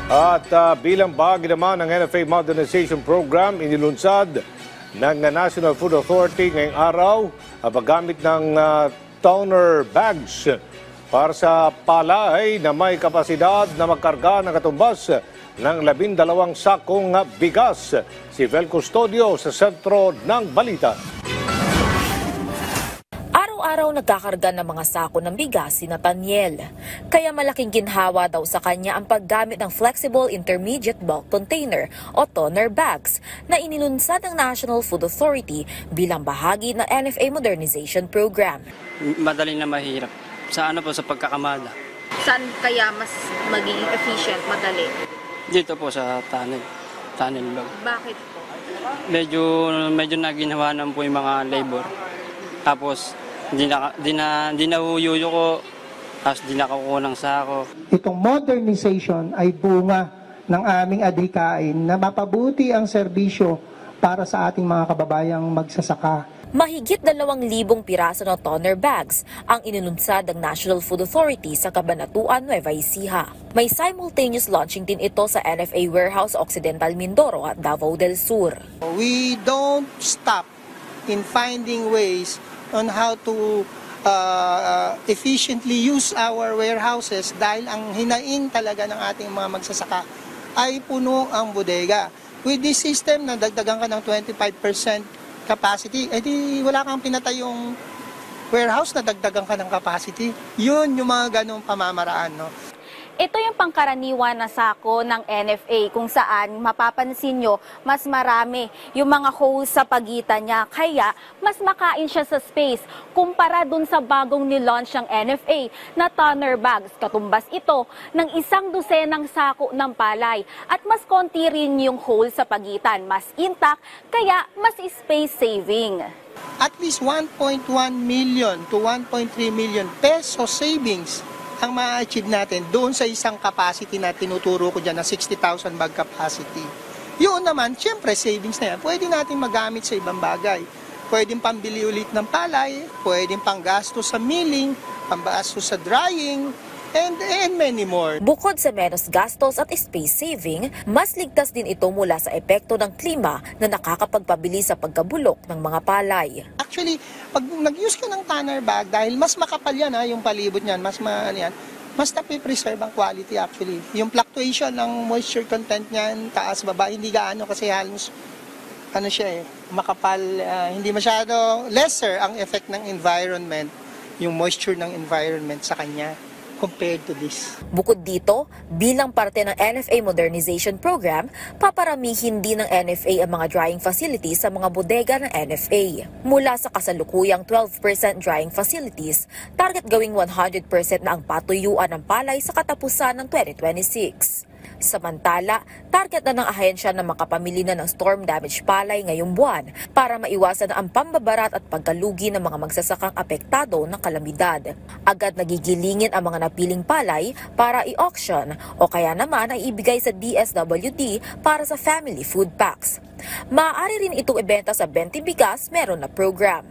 At bilang bahagi naman ng NFA Modernization Program, inilunsad ng National Food Authority ngayong araw ang paggamit ng toner bags para sa palay na may kapasidad na magkarga ng katumbas ng 12 sakong bigas. Si Vel Custodio sa sentro ng balita. Araw-araw nagkakarga ng mga sako ng bigas si Nathaniel. Kaya malaking ginhawa daw sa kanya ang paggamit ng Flexible Intermediate Bulk Container o toner bags na inilunsad ng National Food Authority bilang bahagi ng NFA Modernization Program. Madali na mahirap. Sa sa pagkakamada. Saan kaya mas magiging efficient, madali? Dito po sa tunnel bag. Bakit po? Medyo naginawanan po yung mga labor. Tapos, di na huyuyo ko, tapos di nakakuha ng sako. Itong modernization ay bunga ng aming adhikain na mapabuti ang serbisyo para sa ating mga kababayang magsasaka. Mahigit 2,000 piraso ng toner bags ang inilunsad ng National Food Authority sa Cabanatuan, Nueva Ecija. May simultaneous launching din ito sa NFA Warehouse Occidental Mindoro at Davao del Sur. We don't stop in finding ways on how to efficiently use our warehouses dahil ang hinaing talaga ng ating mga magsasaka ay puno ang bodega. With this system na dagdagan ka ng 25% capacity, edi wala kang pinatayong warehouse na dagdagan ka ng capacity. Yun yung mga ganong pamamaraan, no? Ito yung pangkaraniwan na sako ng NFA kung saan mapapansin nyo mas marami yung mga holes sa pagitan niya. Kaya mas makain siya sa space kumpara dun sa bagong nilaunch ng NFA na toner bags. Katumbas ito ng 100 sako ng palay at mas konti rin yung hole sa pagitan. Mas intact kaya mas space saving. At least 1.1 million to 1.3 million peso savings ang ma-achieve natin doon sa isang capacity na tinuturo ko dyan na 60,000 bag capacity. Yun naman, syempre savings na yan. Pwede natin magamit sa ibang bagay. Pwedeng pambili ulit ng palay, pwedeng panggasto sa milling, panggasto sa drying, and many more. Bukod sa menos gastos at space saving, mas ligtas din ito mula sa epekto ng klima na nakakapagpabilis sa pagkabulok ng mga palay. Actually, pag nag-use ka ng toner bag, dahil mas makapal yan, yung palibot niyan, mas napipreserve ang quality actually. Yung fluctuation ng moisture content niyan, taas, baba, hindi gaano kasi halos makapal, hindi masyado, lesser ang effect ng environment, yung moisture ng environment sa kanya compared to this. Bukod dito, bilang parte ng NFA Modernization Program, paparamihin din ng NFA ang mga drying facilities sa mga bodega ng NFA. Mula sa kasalukuyang 12% drying facilities, target gawing 100% na ang patuyuan ng palay sa katapusan ng 2026. Samantala, target na ng ahensya na makapamili na ng storm damage palay ngayong buwan para maiwasan ang pambabarat at pagkalugi ng mga magsasakang apektado ng kalamidad. Agad nagigilingin ang mga napiling palay para i-auction o kaya naman ay ibigay sa DSWD para sa family food packs. Maaari rin itong ibenta sa 20 bigas meron na program.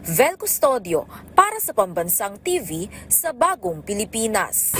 Vel Custodio para sa Pambansang TV sa Bagong Pilipinas.